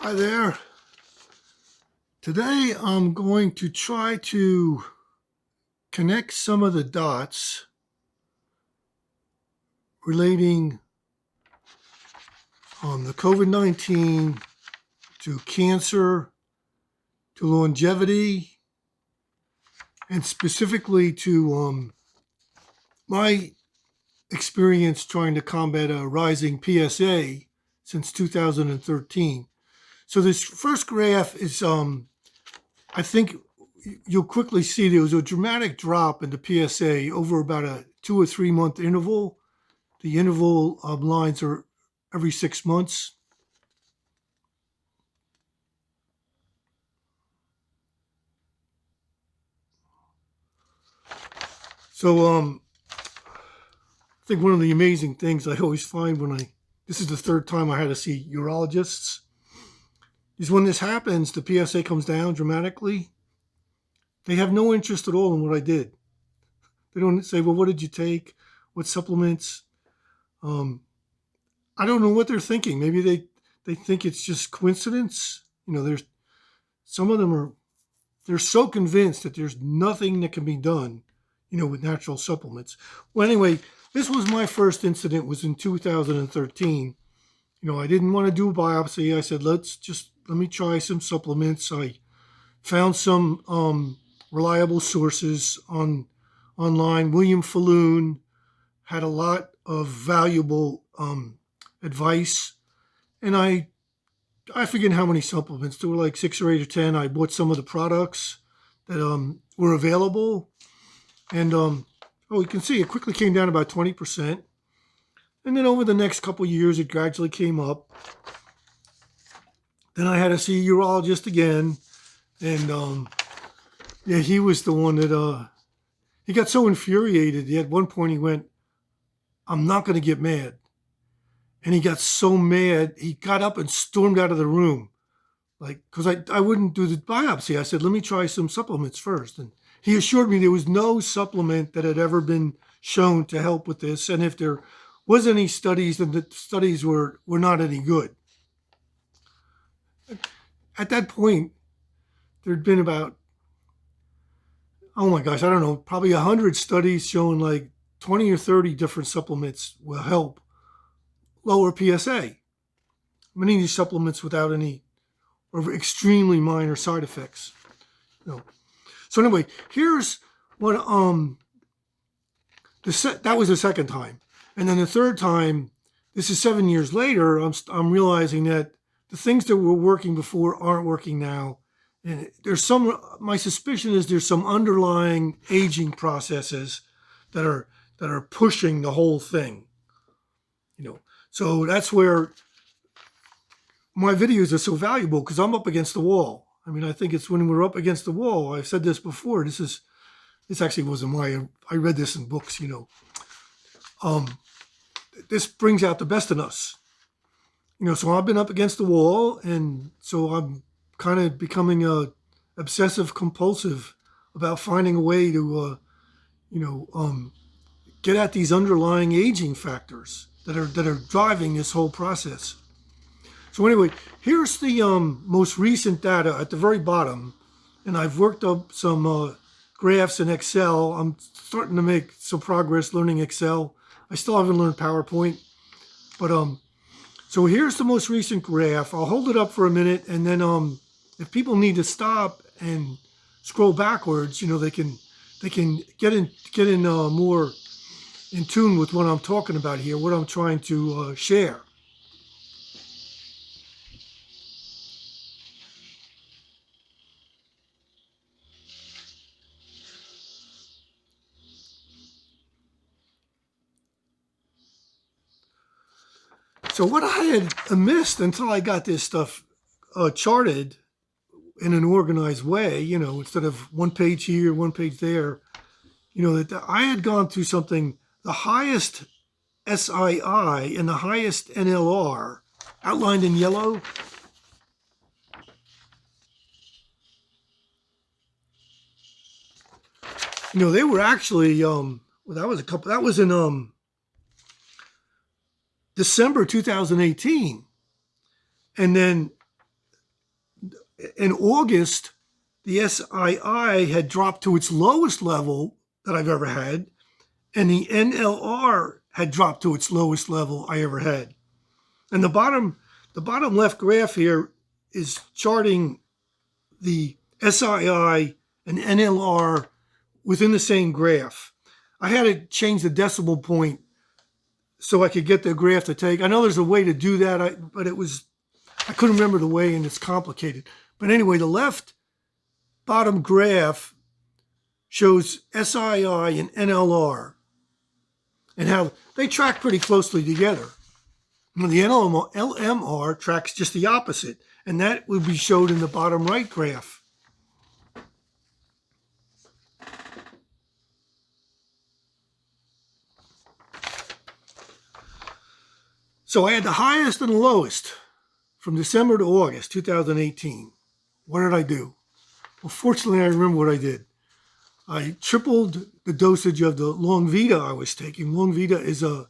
Hi there. Today I'm going to try to connect some of the dots relating the COVID-19 to cancer, to longevity, and specifically to my experience trying to combat a rising PSA since 2013. So this first graph is, I think you'll quickly see there was a dramatic drop in the PSA over about a 2 or 3 month interval. The interval lines are every 6 months. So I think one of the amazing things I always find this is the third time I had to see urologists, is when this happens, the PSA comes down dramatically. They have no interest at all in what I did. They don't say, well, what did you take? What supplements? I don't know what they're thinking. Maybe they think it's just coincidence. There's some of them they're so convinced that there's nothing that can be done, with natural supplements. Well, anyway, this was my first incident, was in 2013. I didn't want to do a biopsy. I said, let me try some supplements. I found some reliable sources online. William Falloon had a lot of valuable advice, and I forget how many supplements. There were like 6 or 8 or 10. I bought some of the products that were available, and you can see it quickly came down about 20%. And then over the next couple of years, it gradually came up. Then I had to see a urologist again, and he was the one that he got so infuriated. At one point, he went, "I'm not going to get mad." And he got so mad, he got up and stormed out of the room. Because I wouldn't do the biopsy. I said, let me try some supplements first. And he assured me there was no supplement that had ever been shown to help with this. And if there was any studies, then the studies were not any good. At that point, there'd been about, oh my gosh, I don't know, probably 100 studies showing like 20 or 30 different supplements will help lower PSA. Many of these supplements without any or extremely minor side effects. So anyway, here's what that was the second time, and then the third time. This is 7 years later. I'm realizing that the things that were working before aren't working now, and my suspicion is there's some underlying aging processes that are pushing the whole thing. So that's where my videos are so valuable, because I'm up against the wall. I think it's when we're up against the wall. I've said this before. This actually wasn't I read this in books, This brings out the best in us. So I've been up against the wall, and so I'm kind of becoming obsessive compulsive about finding a way to, get at these underlying aging factors that are driving this whole process. So anyway, here's the most recent data at the very bottom, and I've worked up some graphs in Excel. I'm starting to make some progress learning Excel. I still haven't learned PowerPoint, but so here's the most recent graph. I'll hold it up for a minute, and then if people need to stop and scroll backwards, they can get in more in tune with what I'm talking about here, what I'm trying to share. So what I had missed until I got this stuff charted in an organized way, instead of one page here, one page there, that I had gone through something, the highest SII and the highest NLR outlined in yellow. They were actually, that was in December 2018. And then in August, the SII had dropped to its lowest level that I've ever had, and the NLR had dropped to its lowest level I ever had. And the bottom left graph here is charting the SII and NLR within the same graph. I had to change the decimal point so I could get the graph to take. I know there's a way to do that, but I couldn't remember the way, and it's complicated. But anyway, the left bottom graph shows SII and NLR and how they track pretty closely together. And the LMR tracks just the opposite, and that will be showed in the bottom right graph. So I had the highest and the lowest from December to August 2018. What did I do? Well, fortunately, I remember what I did. I tripled the dosage of the Longvita I was taking. Longvita is an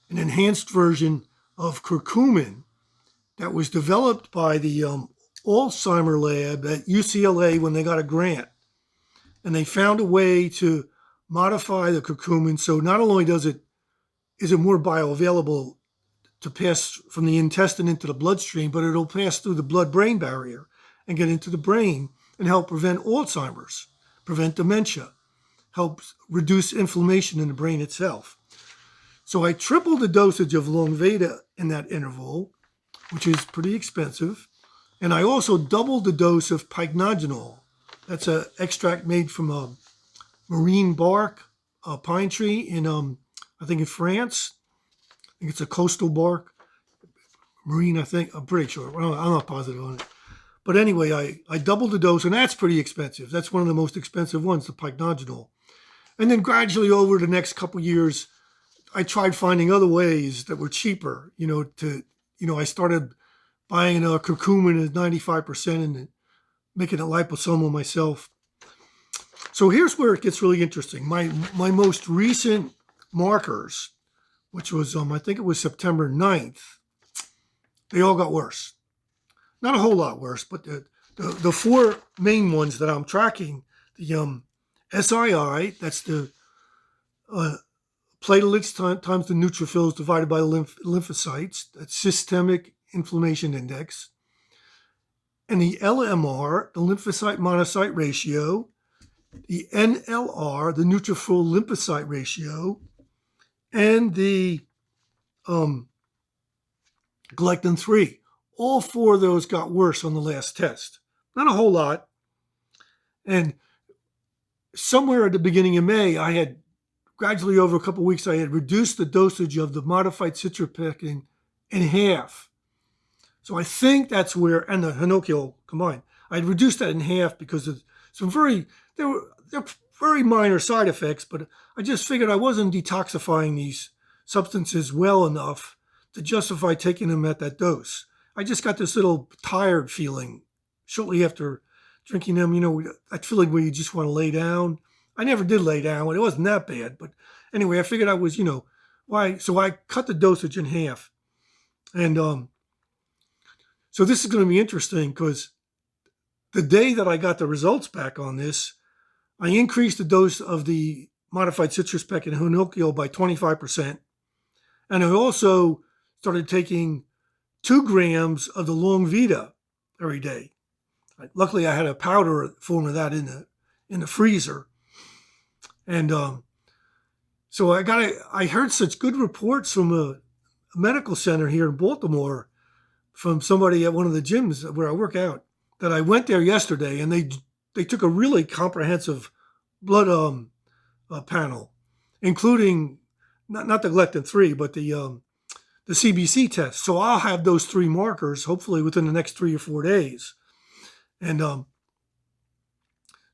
enhanced version of curcumin that was developed by the Alzheimer lab at UCLA when they got a grant. And they found a way to modify the curcumin so not only is it more bioavailable to pass from the intestine into the bloodstream, but it'll pass through the blood-brain barrier and get into the brain and help prevent Alzheimer's, prevent dementia, helps reduce inflammation in the brain itself. So I tripled the dosage of Longvita in that interval, which is pretty expensive. And I also doubled the dose of pycnogenol. That's an extract made from a marine bark, a pine tree in, I think in France. I think it's a coastal bark. Marine, I think. I'm pretty sure. I'm not positive on it. But anyway, I doubled the dose, and that's pretty expensive. That's one of the most expensive ones, the pycnogenol. And then gradually over the next couple years, I tried finding other ways that were cheaper, I started buying curcumin at 95% and making a liposomal myself. So here's where it gets really interesting. My most recent markers, which was, I think it was September 9th, they all got worse. Not a whole lot worse, but the four main ones that I'm tracking, the SII, that's the platelets times the neutrophils divided by the lymphocytes, that's systemic inflammation index. And the LMR, the lymphocyte monocyte ratio, the NLR, the neutrophil lymphocyte ratio, and the galectin-3. All four of those got worse on the last test. Not a whole lot. And somewhere at the beginning of May, I had gradually over a couple of weeks, I had reduced the dosage of the modified citropectin in half. So I think that's where, and the hinokiol combined, I had reduced that in half because of some they're very minor side effects, but I just figured I wasn't detoxifying these substances well enough to justify taking them at that dose. I just got this little tired feeling shortly after drinking them, that feeling where you just want to lay down. I never did lay down. It wasn't that bad. But anyway, I figured I was, why? So I cut the dosage in half. And so this is going to be interesting because the day that I got the results back on this, I increased the dose of the modified citropectin hinokiol by 25%. And I also started taking 2 grams of the Longvita every day. Luckily, I had a powder form of that in the freezer. And so I heard such good reports from a medical center here in Baltimore from somebody at one of the gyms where I work out that I went there yesterday, and they took a really comprehensive blood panel, including not the galectin-3, but the CBC test. So I'll have those 3 markers hopefully within the next 3 or 4 days, and so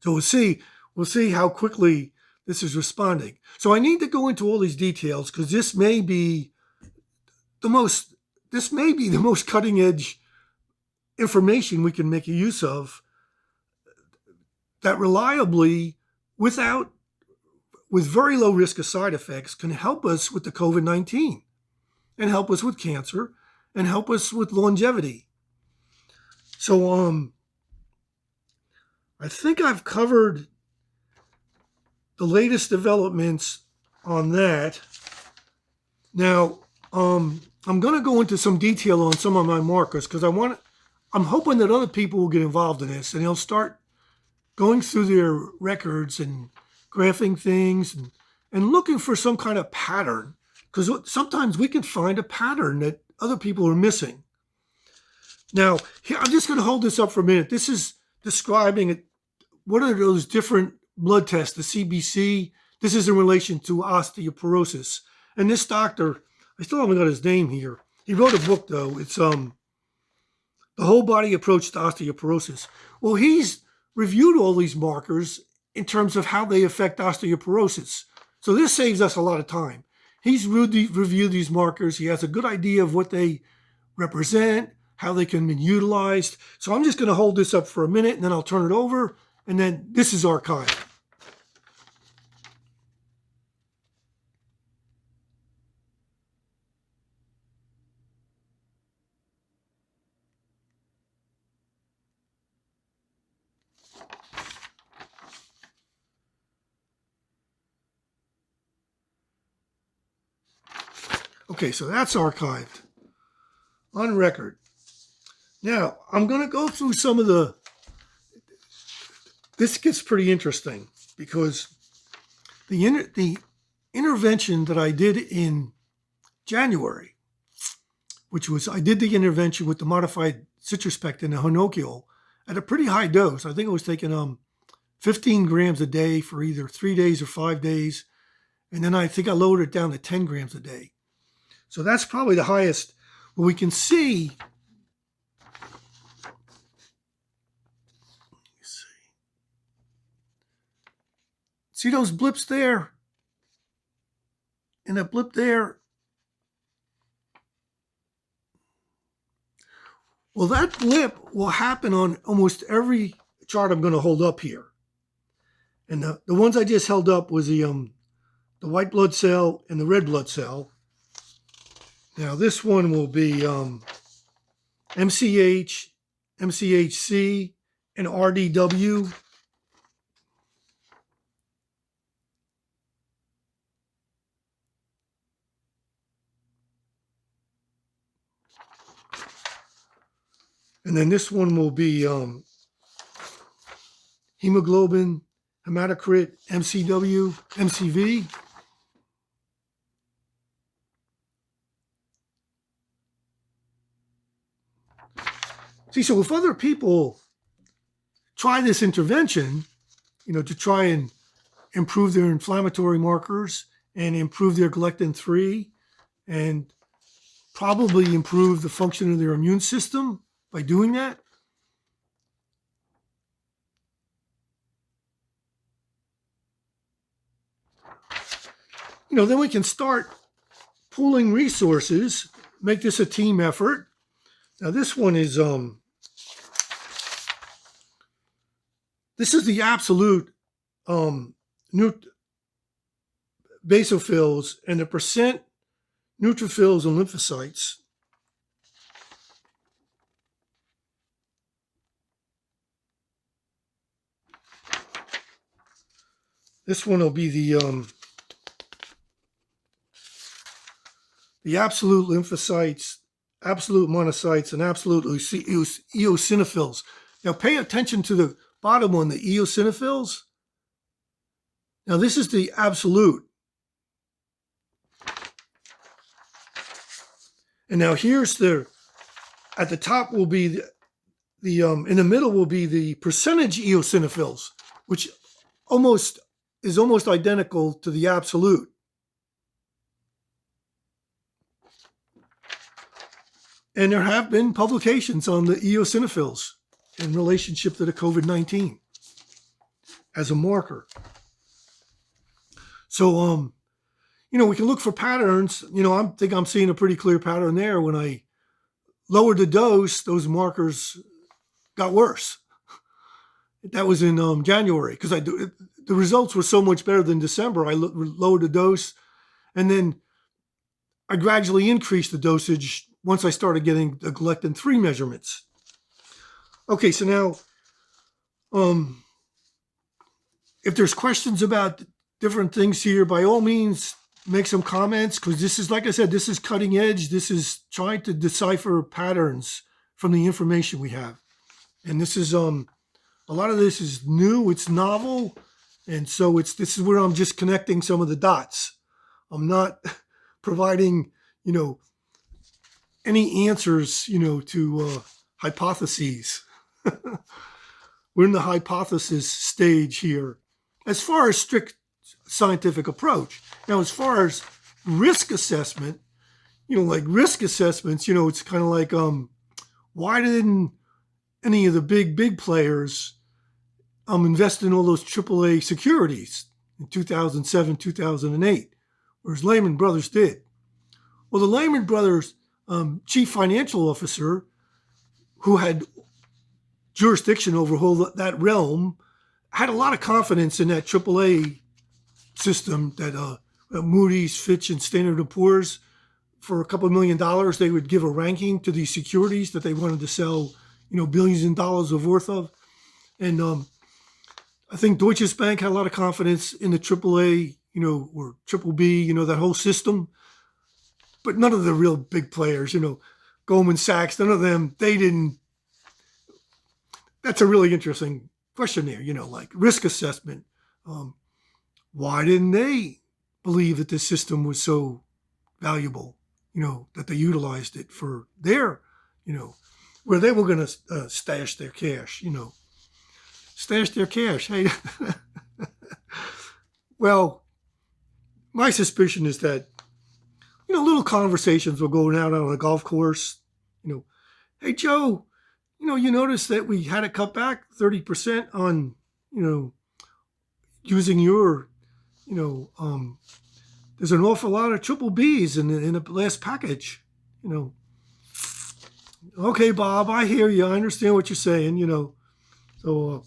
we'll see how quickly this is responding. So I need to go into all these details because this may be the most cutting edge information we can make use of that reliably, with very low risk of side effects, can help us with the COVID-19 and help us with cancer and help us with longevity. So I think I've covered the latest developments on that. Now, I'm going to go into some detail on some of my markers because I'm hoping that other people will get involved in this and they'll start going through their records and graphing things and looking for some kind of pattern, because sometimes we can find a pattern that other people are missing. Now, here, I'm just going to hold this up for a minute. This is describing what are those different blood tests, the CBC. This is in relation to osteoporosis. And this doctor, I still haven't got his name here. He wrote a book, though. It's The Whole Body Approach to Osteoporosis. Well, he's reviewed all these markers in terms of how they affect osteoporosis. So this saves us a lot of time. He's reviewed these markers. He has a good idea of what they represent, how they can be utilized. So I'm just going to hold this up for a minute, and then I'll turn it over, and then this is archived. Okay, so that's archived on record. Now, I'm going to go through some of this gets pretty interesting because the intervention that I did in January, which was I did the intervention with the modified citrospectin and hinoquiol at a pretty high dose. I think I was taking 15 grams a day for either 3 days or 5 days. And then I think I lowered it down to 10 grams a day. So that's probably the highest. Well, we can see, see those blips there? And that blip there? Well, that blip will happen on almost every chart I'm going to hold up here. And the ones I just held up was the white blood cell and the red blood cell. Now this one will be MCH, MCHC, and RDW. And then this one will be hemoglobin, hematocrit, MCW, MCV. See, so if other people try this intervention, to try and improve their inflammatory markers and improve their galectin-3 and probably improve the function of their immune system by doing that, then we can start pooling resources, make this a team effort. Now this one is this is the absolute basophils and the percent neutrophils and lymphocytes. This one will be the absolute lymphocytes, absolute monocytes, and absolute eosinophils. Now pay attention to the bottom one, the eosinophils. Now this is the absolute. And now here's at the top will be in the middle will be the percentage eosinophils, which is almost identical to the absolute. And there have been publications on the eosinophils in relationship to the COVID-19 as a marker. So, we can look for patterns. I think I'm seeing a pretty clear pattern there. When I lowered the dose, those markers got worse. That was in January because the results were so much better than December. I lowered the dose, and then I gradually increased the dosage once I started getting the galectin-3 measurements. Okay, so now if there's questions about different things here, by all means, make some comments, because this is, like I said, this is cutting edge. This is trying to decipher patterns from the information we have. And this is, a lot of this is new, it's novel. And so this is where I'm just connecting some of the dots. I'm not providing, any answers, to hypotheses. We're in the hypothesis stage here. As far as strict scientific approach. Now, as far as risk assessment, like risk assessments, it's kind of like, why didn't any of the big players invest in all those AAA securities in 2007, 2008, whereas Lehman Brothers did? Well, the Lehman Brothers chief financial officer, who had jurisdiction over that realm, had a lot of confidence in that AAA system that Moody's, Fitch, and Standard & Poor's, for a couple $1 million, they would give a ranking to these securities that they wanted to sell, billions of dollars worth of. And I think Deutsche Bank had a lot of confidence in the AAA, or triple B, that whole system. But none of the real big players, Goldman Sachs, none of them, they didn't. That's a really interesting question there, like risk assessment. Why didn't they believe that this system was so valuable, that they utilized it for their, where they were going to stash their cash, stash their cash. Hey, well, my suspicion is that, little conversations were going out on a golf course, hey, Joe, you notice that we had to cut back 30% on, using your, there's an awful lot of triple Bs in the last package, Okay, Bob, I hear you. I understand what you're saying, So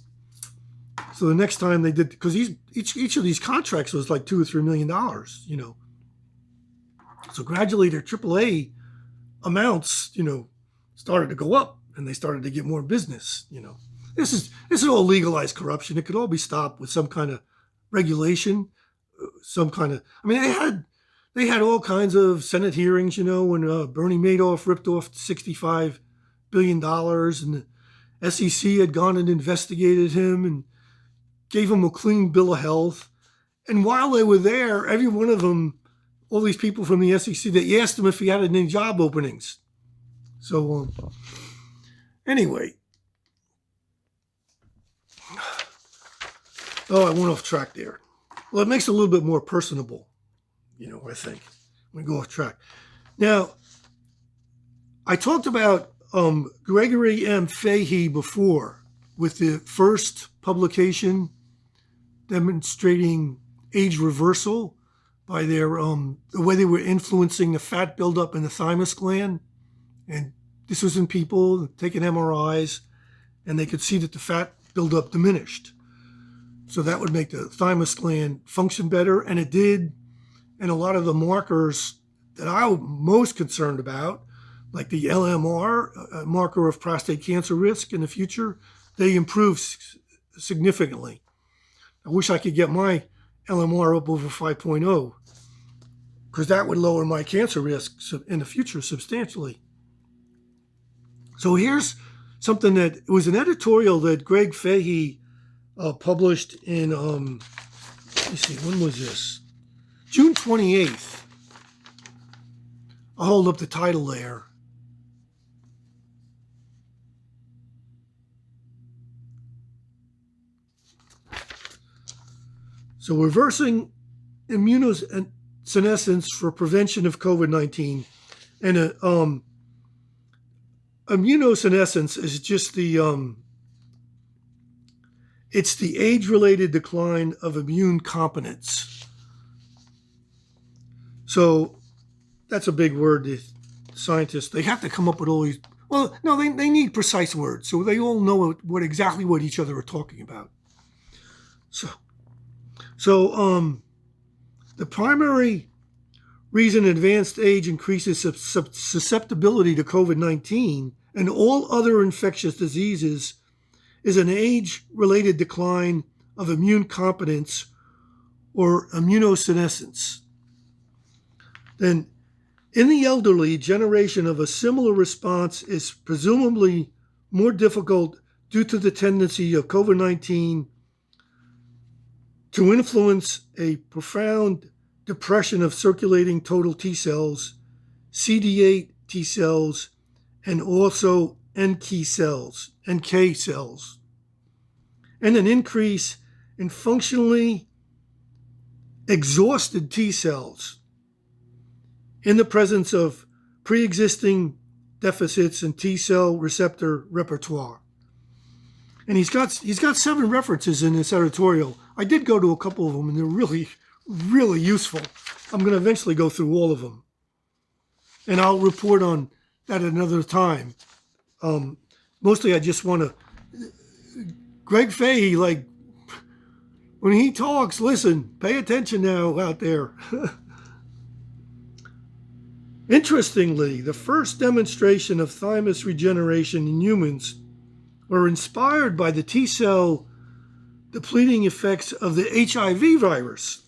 the next time they did, because each of these contracts was like $2 or $3 million, So gradually their AAA amounts, started to go up, and they started to get more business. This is all legalized corruption. It could all be stopped with some kind of regulation, some kind of. I mean, they had all kinds of Senate hearings. When Bernie Madoff ripped off $65 billion, and the SEC had gone and investigated him and gave him a clean bill of health. And while they were there, every one of them, all these people from the SEC, they asked him if he had any job openings. So, anyway. Oh, I went off track there. Well, it makes it a little bit more personable, I think, when we go off track. Now, I talked about Gregory M. Fahy before, with the first publication demonstrating age reversal by their the way they were influencing the fat buildup in the thymus gland. And this was in people taking MRIs, and they could see that the fat buildup diminished. So that would make the thymus gland function better, and it did. And a lot of the markers that I'm most concerned about, like the LMR, a marker of prostate cancer risk in the future, they improved significantly. I wish I could get my LMR up over 5.0, because that would lower my cancer risk in the future substantially. So here's something that it was an editorial that Greg Fahy published in, let me see, when was this? June 28th. I'll hold up the title there. So reversing immunosenescence for prevention of COVID-19. And immunosenescence is just it's the age-related decline of immune competence. So that's a big word. The scientists, they have to come up with all these. Well, no, they need precise words, so they all know exactly what each other are talking about. So the primary reason advanced age increases susceptibility to COVID-19 and all other infectious diseases is an age-related decline of immune competence or immunosenescence. Then, in the elderly, generation of a similar response is presumably more difficult due to the tendency of COVID-19 to influence a profound depression of circulating total T cells, CD8 T cells, and also NK cells, and an increase in functionally exhausted T cells in the presence of pre-existing deficits in T cell receptor repertoire. And he's got 7 references in this editorial. I did go to a couple of them, and they're really, really useful. I'm going to eventually go through all of them, and I'll report on that at another time. Mostly, I just want to. Greg Fahy, like, when he talks, listen, pay attention now out there. Interestingly, the first demonstration of thymus regeneration in humans were inspired by the T cell depleting effects of the HIV virus,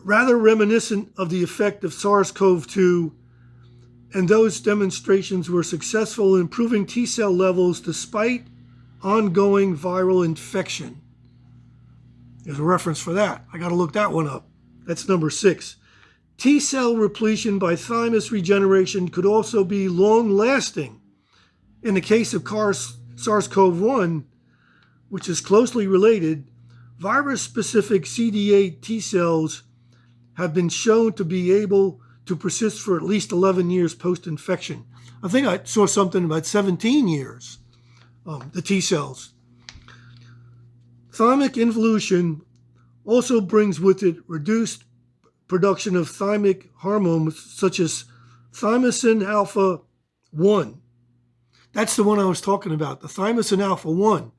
rather reminiscent of the effect of SARS-CoV-2, and those demonstrations were successful in improving T cell levels despite ongoing viral infection. There's a reference for that. I got to look that one up. That's number 6. T cell repletion by thymus regeneration could also be long-lasting. In the case of SARS-CoV-1, which is closely related, virus-specific CD8 T cells have been shown to be able to persist for at least 11 years post-infection. I think I saw something about 17 years, the T cells. Thymic involution also brings with it reduced production of thymic hormones such as thymosin alpha 1. That's the one I was talking about, the thymosin alpha 1.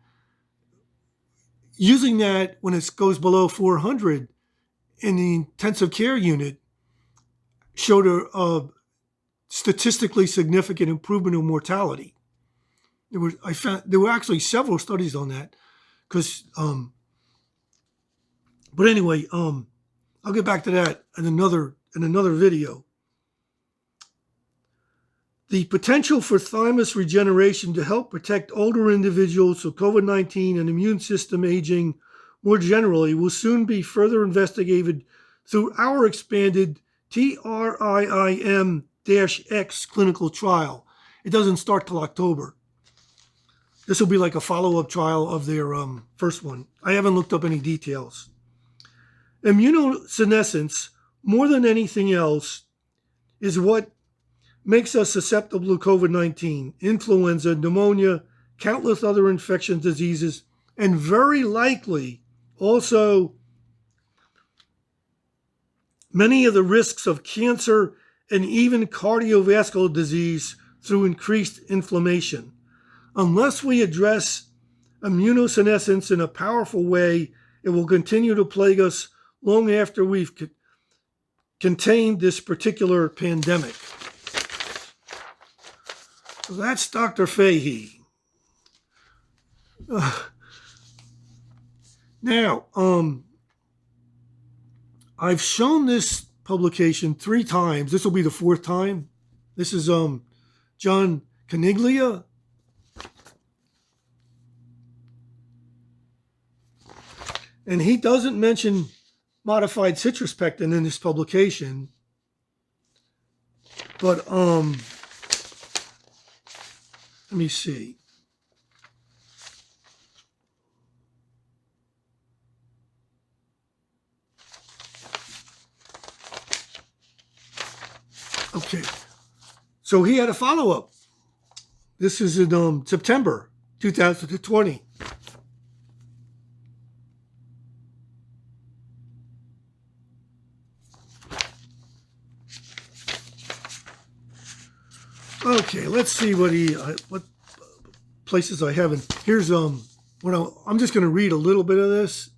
Using that when it goes below 400 in the intensive care unit showed a statistically significant improvement in mortality. There were actually several studies on that, because but anyway, I'll get back to that in another video. The potential for thymus regeneration to help protect older individuals from COVID-19 and immune system aging more generally will soon be further investigated through our expanded TRIIM-X clinical trial. It doesn't start till October. This will be like a follow-up trial of their first one. I haven't looked up any details. Immunosenescence, more than anything else, is what makes us susceptible to COVID-19, influenza, pneumonia, countless other infectious diseases, and very likely also many of the risks of cancer and even cardiovascular disease through increased inflammation. Unless we address immunosenescence in a powerful way, it will continue to plague us long after we've contained this particular pandemic. So that's Dr. Fahy. Now, I've shown this publication 3 times. This will be the 4th time. This is John Caniglia. And he doesn't mention modified citrus pectin in this publication. But let me see. Okay, so he had a follow-up. This is in September 2020. Okay, let's see what places I haven't. Here's I'm just going to read a little bit of this.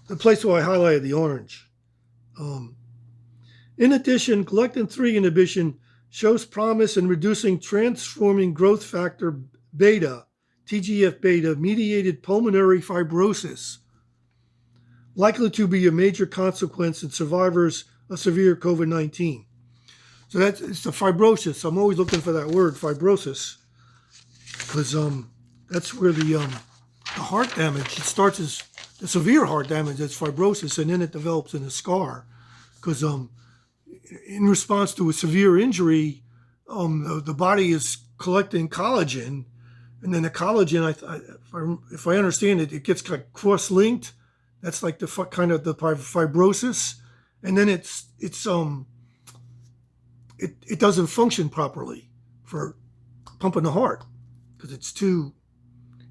The place where I highlighted the orange. In addition, galectin-3 inhibition shows promise in reducing transforming growth factor beta, TGF-beta, mediated pulmonary fibrosis, likely to be a major consequence in survivors of severe COVID-19. So it's the fibrosis. I'm always looking for that word, fibrosis, because that's where the heart damage, it starts as the severe heart damage, that's fibrosis, and then it develops in a scar. Because in response to a severe injury, the body is collecting collagen, and then the collagen, if I understand it, it gets kind of cross-linked. That's like the kind of the fibrosis, and then it doesn't function properly for pumping the heart because it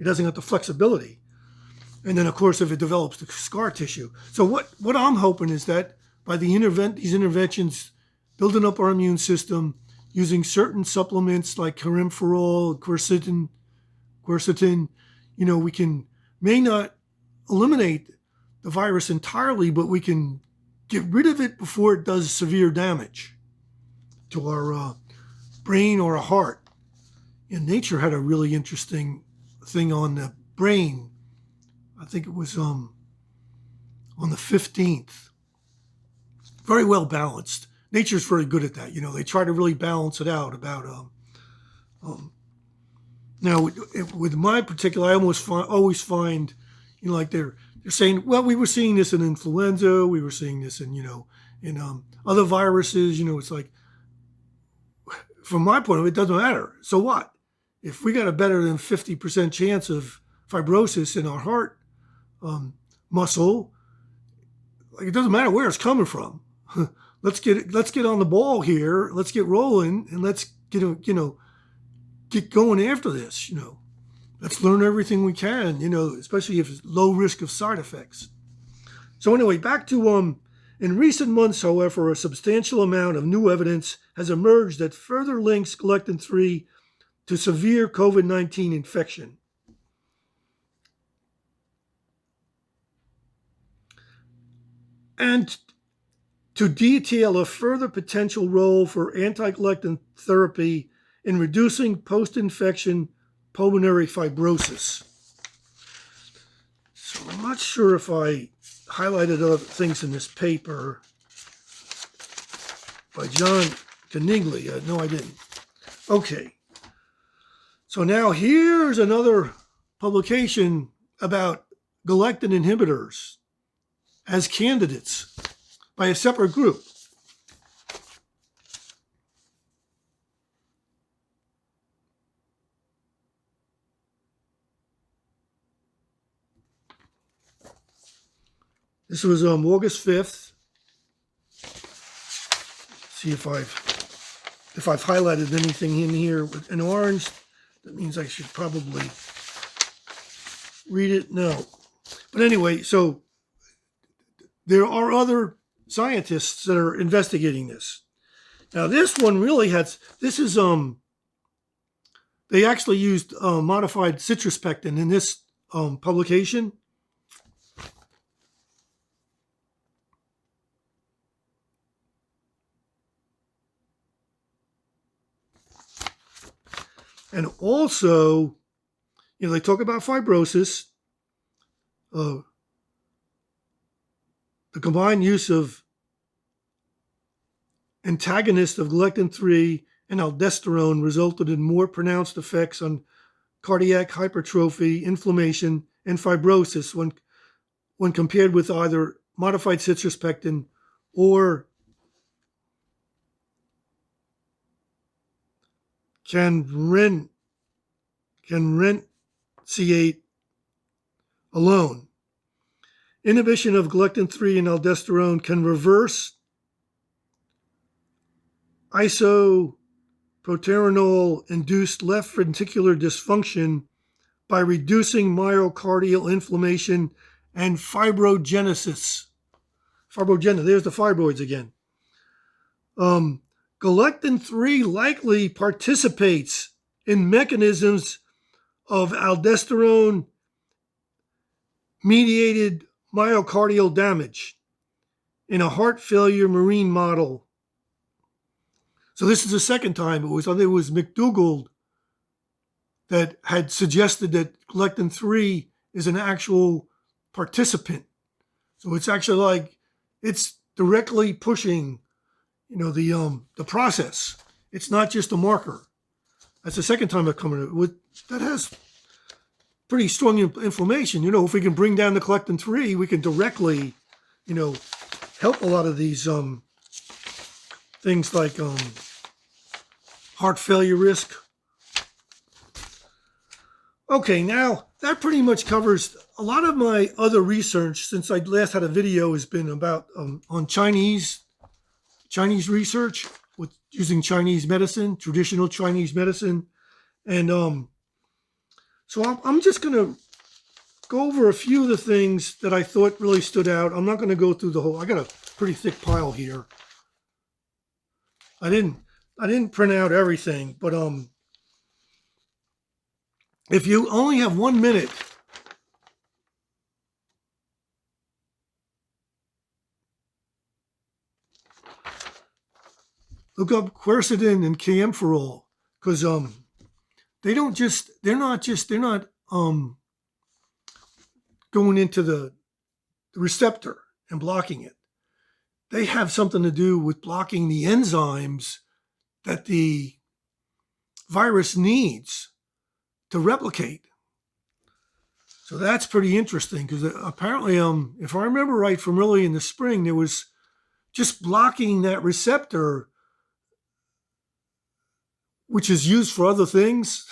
doesn't have the flexibility. And then, of course, if it develops the scar tissue. So what I'm hoping is that by these interventions, building up our immune system, using certain supplements like carimferol, quercetin, we may not eliminate the virus entirely, but we can get rid of it before it does severe damage to our brain or our heart. And Nature had a really interesting thing on the brain. I think it was on the 15th. Very well balanced. Nature's very good at that. They try to really balance it out about now with my particular, I always find, like they're saying, well, we were seeing this in influenza, we were seeing this in other viruses. It's like, from my point of view, it doesn't matter. So what? If we got a better than 50% chance of fibrosis in our heart muscle, like it doesn't matter where it's coming from. Let's get on the ball here. Let's get rolling, and let's get going after this. Let's learn everything we can. Especially if it's low risk of side effects. So anyway, back to in recent months, however, a substantial amount of new evidence has emerged that further links galectin-3 to severe COVID-19 infection. And to detail a further potential role for anti-galectin therapy in reducing post-infection pulmonary fibrosis. So I'm not sure if I highlighted other things in this paper by John Caniglia. No, I didn't. Okay. So now here's another publication about galectin inhibitors as candidates by a separate group. This was August 5th. See if I've highlighted anything in here in orange. That means I should probably read it. No. But anyway, so there are other scientists that are investigating this. Now this one really they actually used modified citrospectin in this publication. And also, they talk about fibrosis, the combined use of antagonists of galectin-3 and aldosterone resulted in more pronounced effects on cardiac hypertrophy, inflammation, and fibrosis when compared with either modified citrospectin or canrencate alone. Inhibition of galectin-3 and aldosterone can reverse Isoproterenol-Induced left ventricular dysfunction by reducing myocardial inflammation and fibrogenesis. There's the fibroids again. Galectin-3 likely participates in mechanisms of aldosterone-mediated myocardial damage in a heart failure marine model. So this is the second time. I think it was McDougall that had suggested that galectin-3 is an actual participant. So it's actually like it's directly pushing, the process. It's not just a marker. That's the second time I've come in with that has pretty strong inflammation. If we can bring down the galectin-3, we can directly, help a lot of these things like heart failure risk. Okay, now that pretty much covers a lot of my other research since I last had a video has been about on Chinese research with using Chinese medicine, traditional Chinese medicine. And so I'm just going to go over a few of the things that I thought really stood out. I'm not going to go through the whole, I got a pretty thick pile here. I didn't print out everything, but if you only have 1 minute, look up quercetin and camphorol, because they're not going into the receptor and blocking it. They have something to do with blocking the enzymes that the virus needs to replicate. So that's pretty interesting because apparently, if I remember right from early in the spring, there was just blocking that receptor, which is used for other things,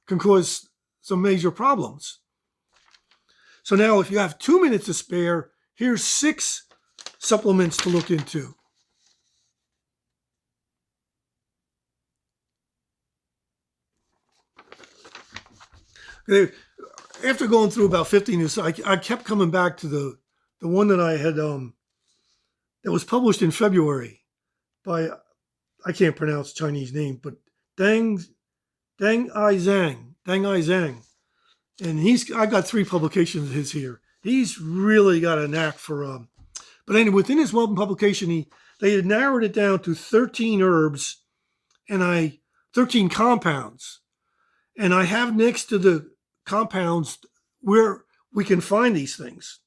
can cause some major problems. So now if you have 2 minutes to spare, here's 6 supplements to look into. After going through about 15 years, I kept coming back to the one that I had that was published in February by, I can't pronounce Chinese name, but Deng-Hai Zhang. And I got 3 publications of his here. He's really got a knack for, but anyway, within his one publication, they had narrowed it down to 13 herbs and 13 compounds. And I have next to the compounds where we can find these things.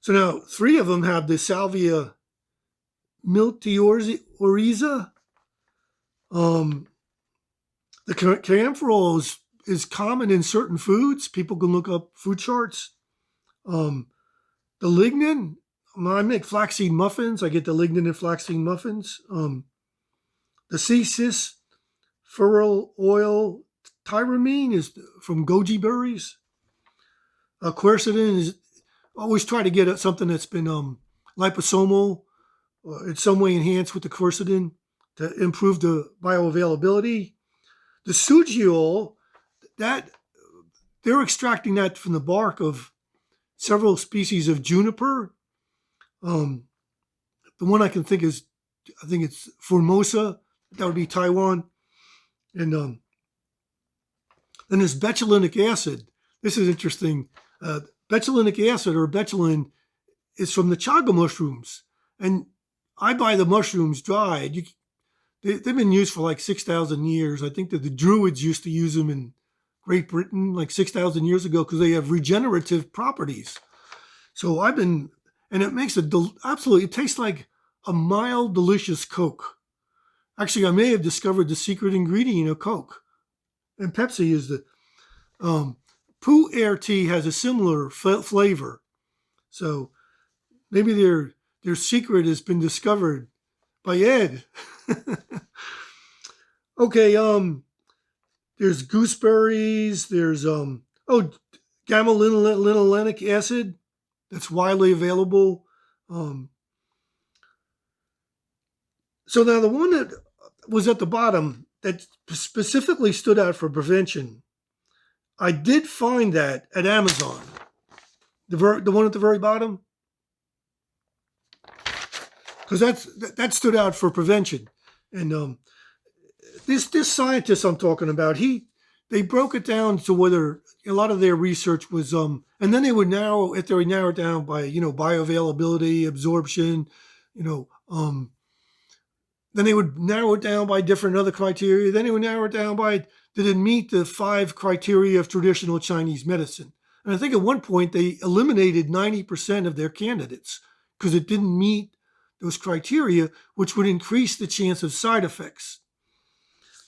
So now 3 of them have the Salvia miltiorrhiza. The camphorol is common in certain foods. People can look up food charts. The lignin, I make flaxseed muffins. I get the lignin in flaxseed muffins. The C-cis feral oil tyramine is from goji berries. Quercetin is always try to get something that's been liposomal in some way enhanced with the quercetin to improve the bioavailability. The sugiol, that they're extracting that from the bark of several species of juniper. The one I can think is, I think it's Formosa. That would be Taiwan. And then there's betulinic acid. This is interesting. Betulinic acid or betulin is from the chaga mushrooms. And I buy the mushrooms dried. They've been used for like 6,000 years. I think that the Druids used to use them in Great Britain like 6,000 years ago because they have regenerative properties. So and it makes absolutely, it tastes like a mild, delicious Coke. Actually, I may have discovered the secret ingredient of Coke. And Pepsi is Poo Air tea has a similar flavor. So maybe their secret has been discovered by Ed. Okay, there's gooseberries, there's gamma-linolenic acid that's widely available. So now the one that was at the bottom that specifically stood out for prevention, I did find that at Amazon. The one at the very bottom, because that stood out for prevention, and this scientist I'm talking about, they broke it down to whether a lot of their research was and then they would narrow it down by bioavailability, absorption, you know then they would narrow it down by different other criteria. Then they would narrow it down by did it meet the 5 criteria of traditional Chinese medicine. And I think at one point they eliminated 90% of their candidates because it didn't meet those criteria, which would increase the chance of side effects.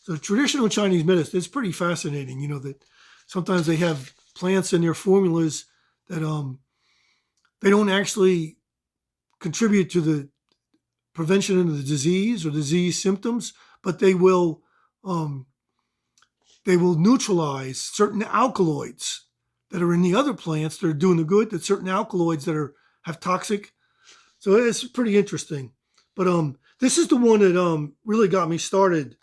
So traditional Chinese medicine is pretty fascinating, that sometimes they have plants in their formulas that they don't actually contribute to the prevention of the disease or disease symptoms, but they will neutralize certain alkaloids that are in the other plants that are doing the good, that certain alkaloids that have toxic. So it's pretty interesting. But this is the one that really got me started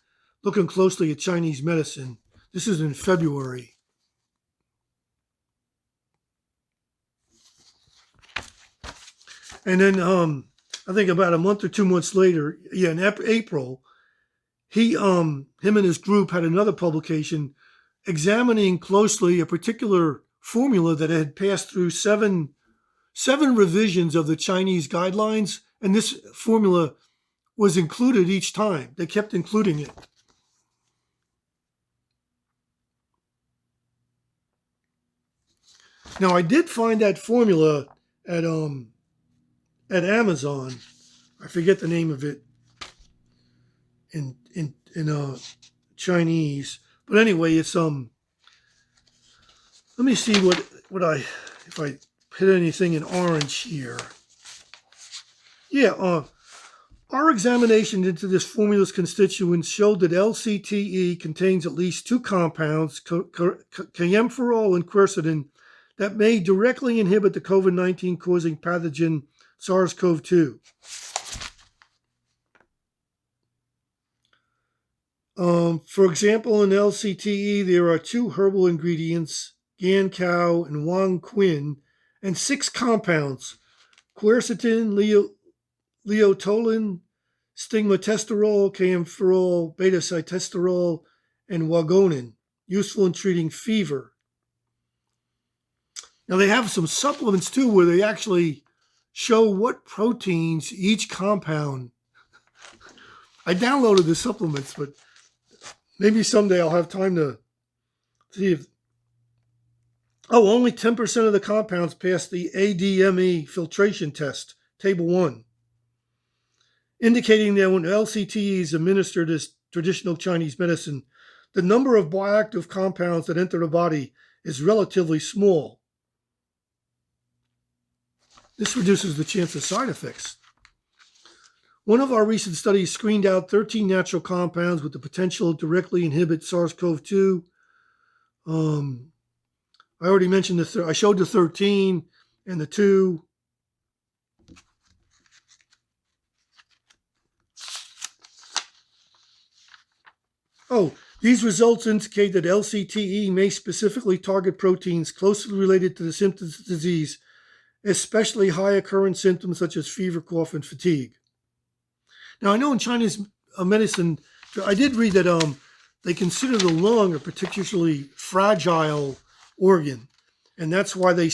looking closely at Chinese medicine. This is in February. And then I think about a month or 2 months later, in April, him and his group had another publication examining closely a particular formula that had passed through seven revisions of the Chinese guidelines, and this formula was included each time. They kept including it. Now, I did find that formula at Amazon. I forget the name of it in Chinese, but anyway, it's let me see if I hit anything in orange here. Yeah, our examination into this formula's constituents showed that LCTE contains at least 2 compounds, camphorol and quercetin, that may directly inhibit the COVID-19 causing pathogen SARS-CoV-2. For example, in LCTE, there are 2 herbal ingredients, gan cow and wang quin, and 6 compounds, quercetin, leotolin, stigmatesterol, camphorol, beta-sitosterol, and wagonin, useful in treating fever. Now, they have some supplements, too, where they actually show what proteins each compound. I downloaded the supplements, but maybe someday I'll have time to see if... Oh, only 10% of the compounds pass the ADME filtration test, Table 1, indicating that when LCTE is administered as traditional Chinese medicine, the number of bioactive compounds that enter the body is relatively small. This reduces the chance of side effects. One of our recent studies screened out 13 natural compounds with the potential to directly inhibit SARS-CoV-2. I already mentioned I showed the 13 and the 2. Oh, these results indicate that LCTE may specifically target proteins closely related to the symptoms of disease, especially high occurrence symptoms such as fever, cough, and fatigue. Now, I know in Chinese medicine, I did read that they consider the lung a particularly fragile organ, and that's why they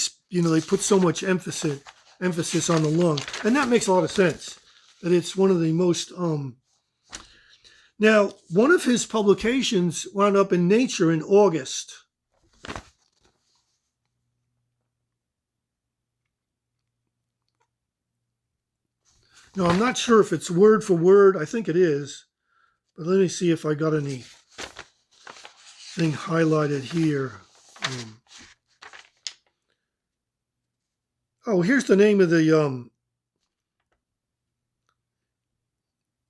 put so much emphasis on the lung, and that makes a lot of sense. That it's one of the most. Now, one of his publications wound up in Nature in August. Now, I'm not sure if it's word for word. I think it is. But let me see if I got anything highlighted here. Here's the name of the...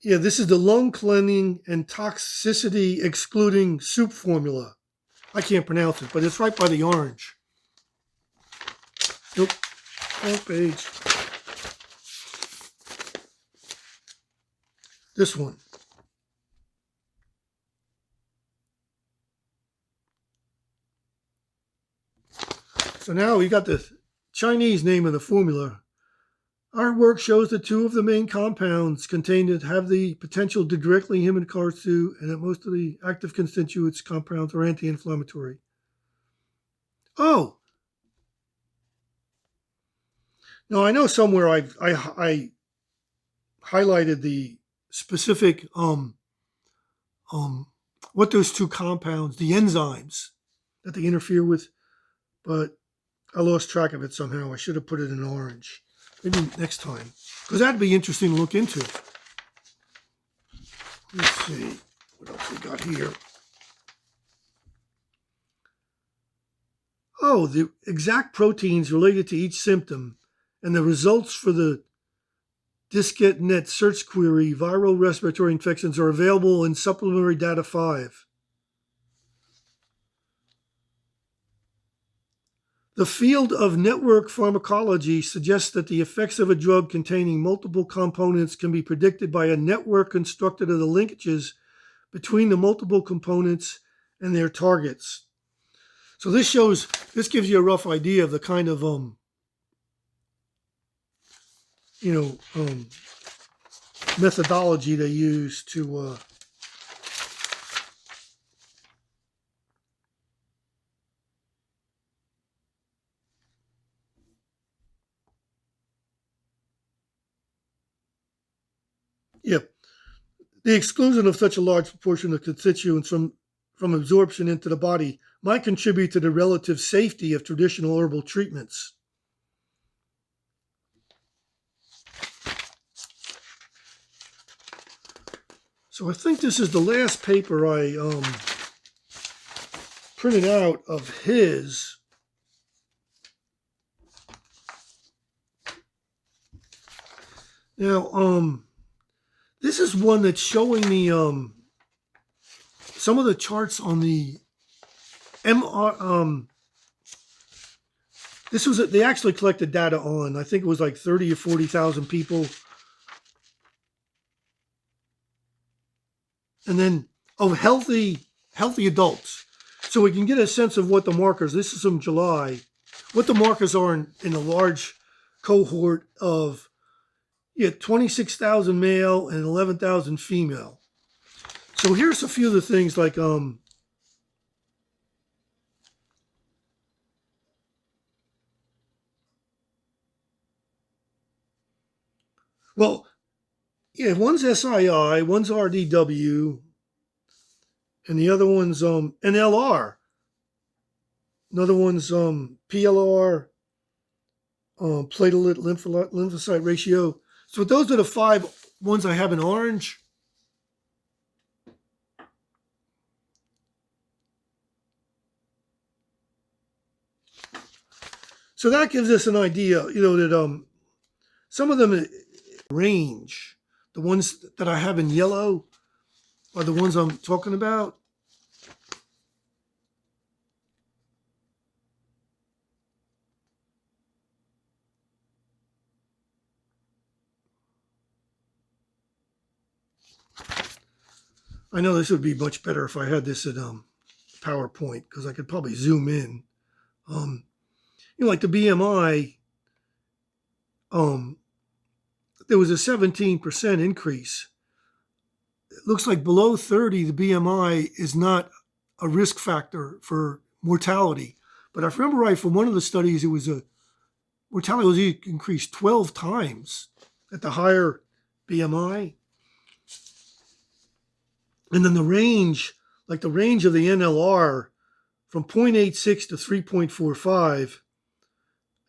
this is the lung cleansing and toxicity excluding soup formula. I can't pronounce it, but it's right by the orange. Nope. Wrong page. This one. So now we got the Chinese name of the formula. Our work shows that two of the main compounds contained it have the potential to directly inhibit CARS2, and that most of the active constituents compounds are anti-inflammatory. Oh, now I know somewhere I highlighted the specific what those two compounds, the enzymes that they interfere with, but I lost track of it somehow. I should have put it in orange. Maybe next time, because that'd be interesting to look into. Let's see what else we got here. Oh, the exact proteins related to each symptom and the results for the DiscgetNet search query, viral respiratory infections, are available in Supplementary Data 5. The field of network pharmacology suggests that the effects of a drug containing multiple components can be predicted by a network constructed of the linkages between the multiple components and their targets. So this gives you a rough idea of the kind of methodology they use to the exclusion of such a large proportion of constituents from absorption into the body might contribute to the relative safety of traditional herbal treatments. So I think this is the last paper I printed out of his. Now, this is one that's showing me some of the charts on the MR. They actually collected data on, I think it was like 30 or 40,000 people. And then healthy adults. So we can get a sense of what the markers, this is from July, what the markers are in a large cohort of 26,000 male and 11,000 female. So here's a few of the things like one's SII, one's RDW, and the other one's NLR. Another one's PLR, platelet lymphocyte ratio. So those are the 5 ones I have in orange. So that gives us an idea, that some of them range. The ones that I have in yellow are the ones I'm talking about. I know this would be much better if I had this at PowerPoint, because I could probably zoom in. Like the BMI, there was a 17% increase. It looks like below 30, the BMI is not a risk factor for mortality. But if I remember right, from one of the studies, mortality was increased 12 times at the higher BMI. And then the range of the NLR from 0.86 to 3.45,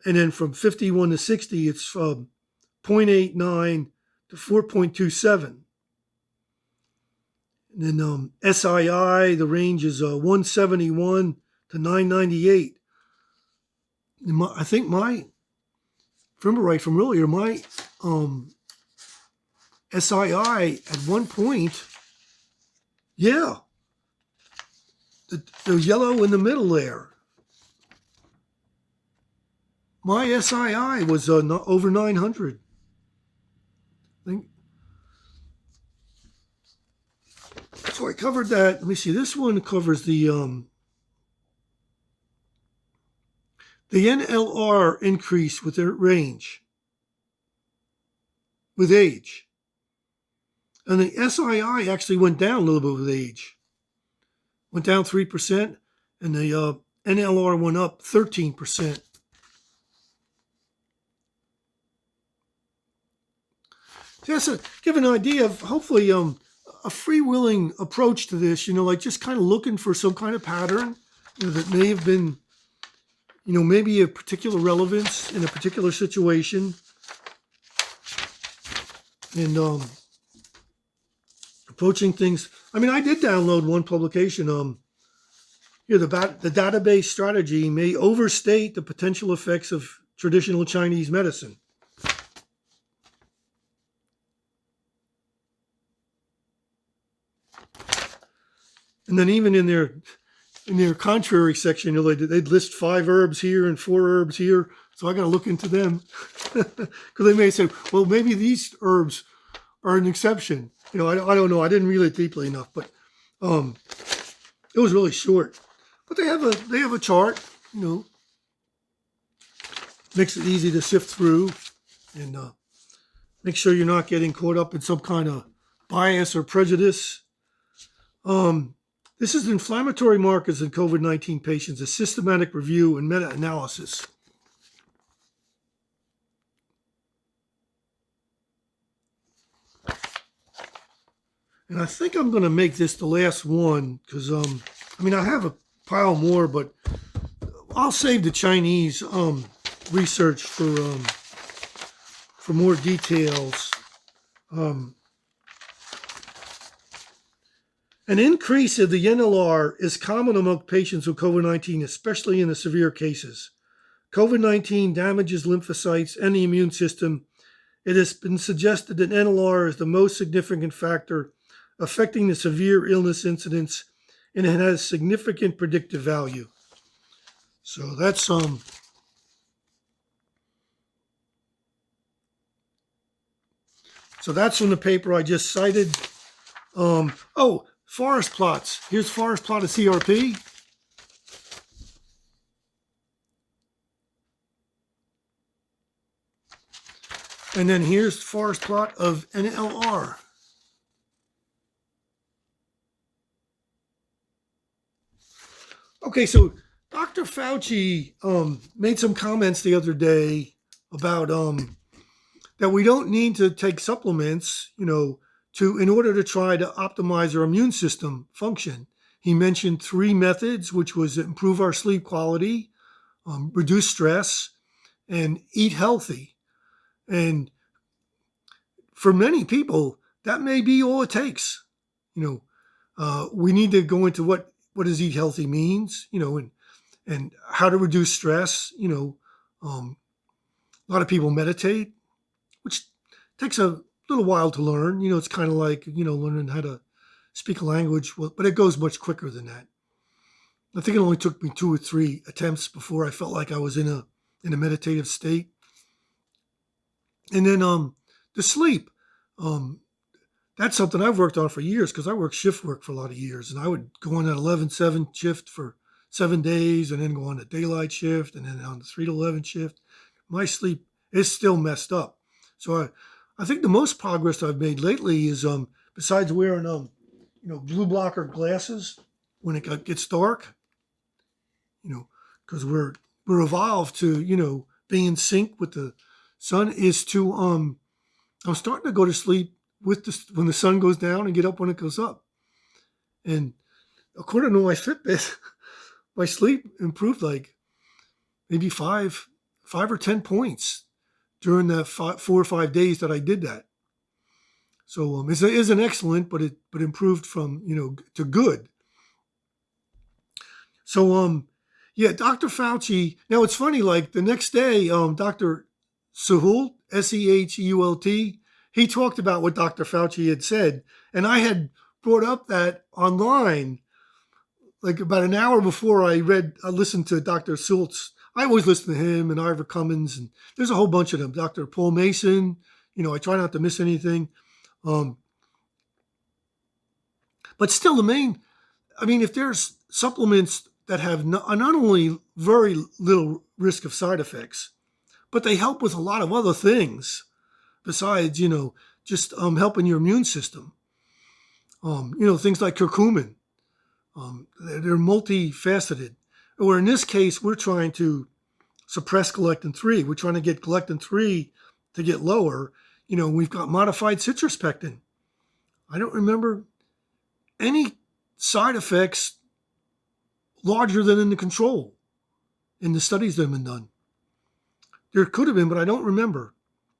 and then from 51 to 60, it's 0.89 to 4.27. And then SII, the range is 171 to 998. And I think if I remember right from earlier, my SII at one point, the yellow in the middle there, my SII was over 900. So I covered that. Let me see. This one covers the NLR increase with their range. with age. And the SII actually went down a little bit with age. Went down 3%, and the NLR went up 13%. Just to give an idea of hopefully a freewheeling approach to this, like just kind of looking for some kind of pattern that may have been, maybe a particular relevance in a particular situation. And approaching things. I mean, I did download one publication. The database strategy may overstate the potential effects of traditional Chinese medicine. And then even in their contrary section, they'd list 5 herbs here and 4 herbs here. So I got to look into them because they may say, well, maybe these herbs are an exception. I don't know. I didn't read it deeply enough, but it was really short. But they have a chart. Makes it easy to sift through and make sure you're not getting caught up in some kind of bias or prejudice. This is inflammatory markers in COVID-19 patients, a systematic review and meta-analysis. And I think I'm going to make this the last one because, I have a pile more, but I'll save the Chinese research for more details. An increase of the NLR is common among patients with COVID-19, especially in the severe cases. COVID-19 damages lymphocytes and the immune system. It has been suggested that NLR is the most significant factor affecting the severe illness incidence, and it has significant predictive value. So that's from the paper I just cited. Forest plots. Here's forest plot of CRP. And then here's forest plot of NLR. Okay, so Dr. Fauci made some comments the other day about that we don't need to take supplements, in order to try to optimize our immune system function. He mentioned 3 methods, which was improve our sleep quality, reduce stress, and eat healthy. And for many people, that may be all it takes. We need to go into what does eat healthy means, and how to reduce stress. A lot of people meditate, which takes a little while to learn. It's kind of like, learning how to speak a language, but it goes much quicker than that. I think it only took me 2 or 3 attempts before I felt like I was in a meditative state. And then the sleep, that's something I've worked on for years because I worked shift work for a lot of years. And I would go on that 11-7 shift for 7 days and then go on a daylight shift and then on the 3 to 11 shift. My sleep is still messed up. So I think the most progress I've made lately is besides wearing blue blocker glasses when it gets dark, because we're evolved to be in sync with the sun, is to I'm starting to go to sleep when the sun goes down and get up when it goes up. And according to my Fitbit, my sleep improved like maybe 5 or 10 points during the 4 or 5 days that I did that. So it isn't excellent, but improved from to good. So Dr. Fauci. Now it's funny. Like the next day, Dr. Seheult, Seheult, he talked about what Dr. Fauci had said, and I had brought up that online, like about an hour before I listened to Dr. Seheult's. I always listen to him and Ivor Cummins, and there's a whole bunch of them. Dr. Paul Mason, I try not to miss anything. But still if there's supplements that have not only very little risk of side effects, but they help with a lot of other things, besides, just helping your immune system. Things like curcumin, they're multifaceted. Or in this case, we're trying to suppress galectin-3. We're trying to get galectin-3 to get lower. We've got modified citrus pectin. I don't remember any side effects larger than in the control in the studies that have been done. There could have been, but I don't remember.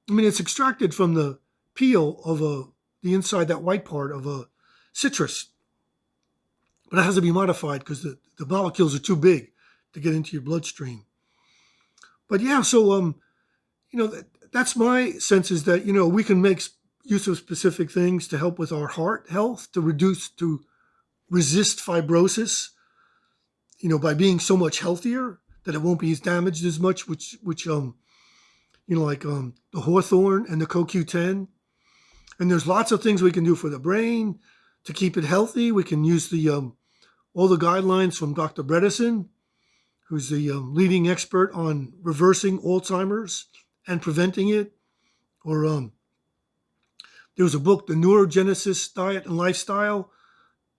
It's extracted from the peel of the inside, that white part of a citrus. But it has to be modified because the molecules are too big to get into your bloodstream. But yeah, so, that's my sense, is that, we can make use of specific things to help with our heart health, to resist fibrosis, by being so much healthier that it won't be as damaged as much, which like the hawthorn and the CoQ10. And there's lots of things we can do for the brain to keep it healthy. We can use all the guidelines from Dr. Bredesen, who's the leading expert on reversing Alzheimer's and preventing it. Or there was a book, The Neurogenesis Diet and Lifestyle,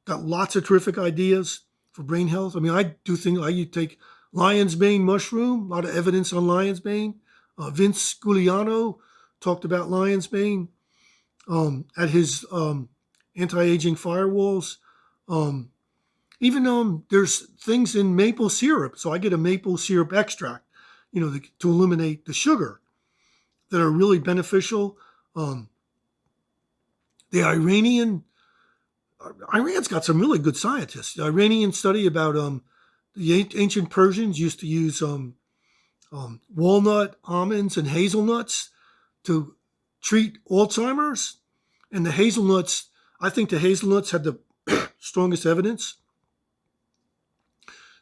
got lots of terrific ideas for brain health. I do things, I take lion's mane mushroom, a lot of evidence on lion's mane. Vince Giuliano talked about lion's mane at his anti-aging firewalls. Even there's things in maple syrup. So I get a maple syrup extract, to eliminate the sugar, that are really beneficial. Iran's got some really good scientists. The Iranian study about the ancient Persians used to use walnut, almonds, and hazelnuts to treat Alzheimer's. And I think the hazelnuts had the strongest evidence.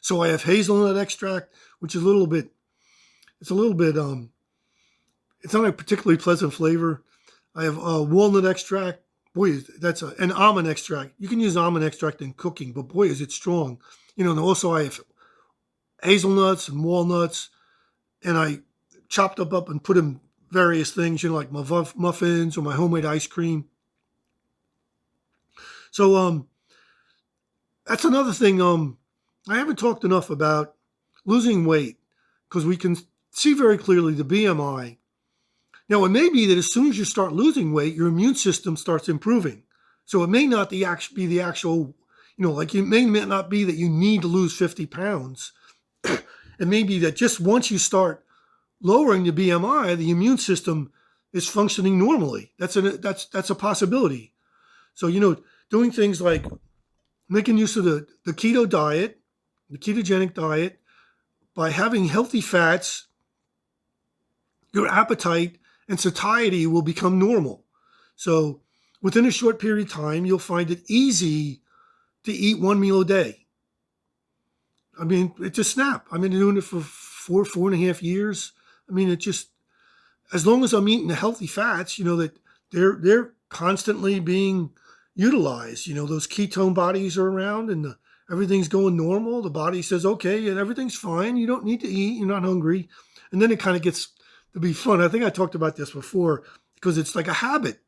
So I have hazelnut extract, which is it's not a particularly pleasant flavor. I have walnut extract. Boy, an almond extract. You can use almond extract in cooking, but boy, is it strong. And also I have hazelnuts and walnuts, and I chopped up and put in various things, like my muffins or my homemade ice cream. So that's another thing. I haven't talked enough about losing weight, because we can see very clearly the BMI. Now, it may be that as soon as you start losing weight, your immune system starts improving. So it may not be the actual, it may not be that you need to lose 50 pounds. It may be that just once you start lowering the BMI, the immune system is functioning normally. That's a possibility. So, doing things like making use of the keto diet, the ketogenic diet, by having healthy fats, your appetite and satiety will become normal. So within a short period of time, you'll find it easy to eat one meal a day. It's a snap. I've been doing it for 4.5 years. As long as I'm eating the healthy fats, that they're constantly being utilized. Those ketone bodies are around and everything's going normal. The body says, okay, and everything's fine. You don't need to eat. You're not hungry. And then it kind of gets to be fun. I think I talked about this before, because it's like a habit.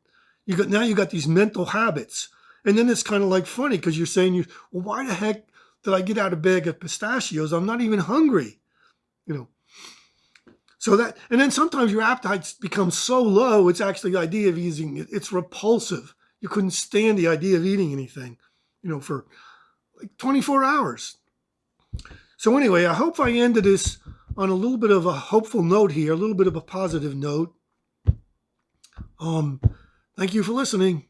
You got these mental habits. And then it's kind of like funny, because you're saying, well, why the heck did I get out of bag of pistachios? I'm not even hungry. So and then sometimes your appetite becomes so low, it's actually the idea of eating it. It's repulsive. You couldn't stand the idea of eating anything, for like 24 hours. So anyway, I hope I ended this on a little bit of a hopeful note here, a little bit of a positive note. Thank you for listening.